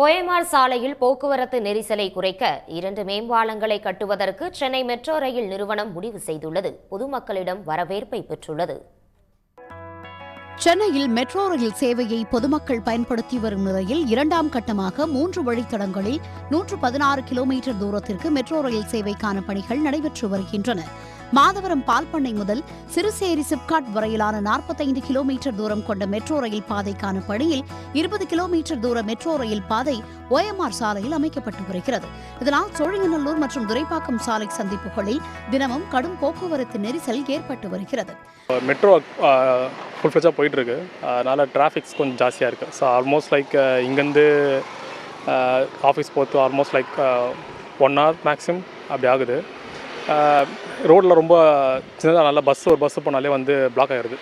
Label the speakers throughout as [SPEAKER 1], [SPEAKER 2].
[SPEAKER 1] OMR சாலையில் போக்குவரத்து நெரிசலை குறைக்க 2 மேம்பாலங்களை கட்டுவதற்கு சென்னை மெட்ரோ ரயில் நிறுவனம் முடிவு செய்துள்ளது. பொதுமக்களிடம் வரவேற்பை பெற்றுள்ளது.
[SPEAKER 2] சென்னையில் மெட்ரோ ரயில் சேவையை பொதுமக்கள் பயன்படுத்தி வரும் நிலையில் 2ஆம் கட்டமாக 3 வழித்தடங்களில் 116 கிலோமீட்டர் தூரத்திற்கு மெட்ரோ ரயில் சேவைக்கான பணிகள் நடைபெற்று வருகின்றன. மாதவரம் பால்பண்ணை முதல் சிறுசேரி சிப்காட் வரையிலான 45 கிலோமீட்டர் தூரம் கொண்ட மெட்ரோ ரயில் பாதைக்கான பணியில் 20 கிலோமீட்டர் தூர மெட்ரோ ரயில் பாதை OMR சாலையில் அமைக்கப்பட்டு வருகிறது. இதனால் சோழிங்கநல்லூர் மற்றும் துரைப்பாக்கம் சாலை சந்திப்புகளில் தினமும் கடும் போக்குவரத்து நெரிசல் ஏற்பட்டு வருகிறது.
[SPEAKER 3] மெட்ரோ ஃபுல் ஃப்ளெஜாக போயிட்டுருக்கு. அதனால் டிராஃபிக்ஸ் கொஞ்சம் ஜாஸ்தியாக இருக்குது. ஸோ ஆல்மோஸ்ட் லைக் இங்கேருந்து ஆஃபீஸ் போகிறது ஆல்மோஸ்ட் லைக் 1 hour மேக்ஸிமம் அப்படி ஆகுது. ரோட்டில் ரொம்ப சின்னதாக நல்லா ஒரு பஸ்ஸு போனாலே வந்து பிளாக் ஆகிடுது.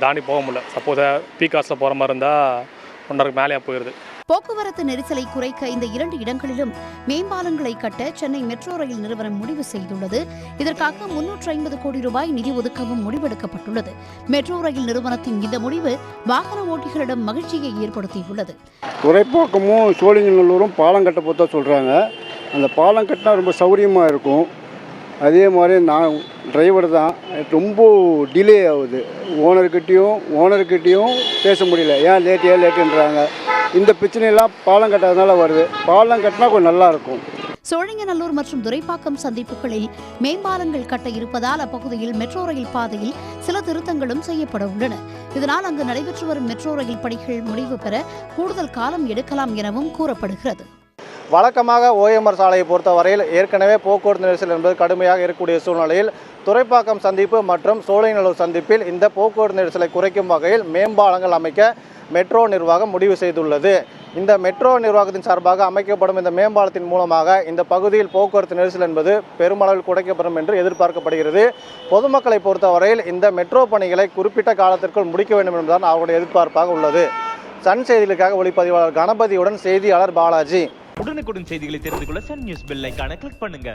[SPEAKER 3] தாண்டி போக முடியல. சப்போஸ் பீக் ஹவர்ஸில் போகிற மாதிரி இருந்தால் 1 hour மேலேயே போயிடுது.
[SPEAKER 2] போக்குவரத்து நெரிசலை குறைக்க இந்த 2 இடங்களிலும் மேம்பாலங்களை கட்ட சென்னை மெட்ரோ ரயில் நிறுவனம் முடிவு செய்துள்ளது. இதற்காக 350 கோடி ரூபாய் நிதி ஒதுக்கவும் முடிவெடுக்கப்பட்டுள்ளது. மெட்ரோ ரயில் நிறுவனத்தின் இந்த முடிவு வாகன ஓட்டிகளிடம் மகிழ்ச்சியை ஏற்படுத்தியுள்ளது.
[SPEAKER 4] துரைப்பாக்கமும் சோழிங்கநல்லூரும் பாலம் கட்ட போதா சொல்கிறாங்க. அந்த பாலம் கட்டினா ரொம்ப சௌகரியமாக இருக்கும். அதே மாதிரி நான் டிரைவர் தான், ரொம்ப டிலே ஆகுது. ஓனர்கிட்டையும் பேச முடியல. ஏன் லேட்டுன்றாங்க. இந்த பிரச்சனையெல்லாம் பாலம் கட்டாதனால வருது. பாலம் கட்டினா கொஞ்சம் நல்லாயிருக்கும்.
[SPEAKER 2] சோழிங்கநல்லூர் மற்றும் துரைப்பாக்கம் சந்திப்புகளில் மேம்பாலங்கள் கட்ட இருப்பதால் அப்பகுதியில் மெட்ரோ ரயில் பாதையில் சில திருத்தங்களும் செய்யப்பட உள்ளன. இதனால் அங்கு நடைபெற்று வரும் மெட்ரோ ரயில் பணிகள் முடிவு பெற கூடுதல் காலம் எடுக்கலாம் எனவும் கூறப்படுகிறது.
[SPEAKER 5] வழக்கமாக OMR சாலையை பொறுத்தவரையில் ஏற்கனவே போக்குவரத்து நெரிசல் என்பது கடுமையாக இருக்கக்கூடிய சூழ்நிலையில் துரைப்பாக்கம் சந்திப்பு மற்றும் சோழிங்கநல்லூர் சந்திப்பில் இந்த போக்குவரத்து நெரிசலை குறைக்கும் வகையில் மேம்பாலங்கள் அமைக்க மெட்ரோ நிர்வாகம் முடிவு செய்துள்ளது. இந்த மெட்ரோ நிர்வாகத்தின் சார்பாக அமைக்கப்படும் இந்த மேம்பாலத்தின் மூலமாக இந்த பகுதியில் போக்குவரத்து நெரிசல் என்பது பெருமளவில் குறைக்கப்படும் என்று எதிர்பார்க்கப்படுகிறது. பொதுமக்களை பொறுத்தவரையில் இந்த மெட்ரோ பணிகளை குறிப்பிட்ட காலத்திற்குள் முடிக்க வேண்டும் என்பதுதான் அவருடைய எதிர்பார்ப்பாக உள்ளது. சன் செய்திகளுக்காக ஒளிப்பதிவாளர் கணபதியுடன் செய்தியாளர் பாலாஜி.
[SPEAKER 6] உடனுக்குடன் செய்திகளை தெரிந்து கொள்ள சன் நியூஸ் பெல் ஐகானை கிளிக் பண்ணுங்க.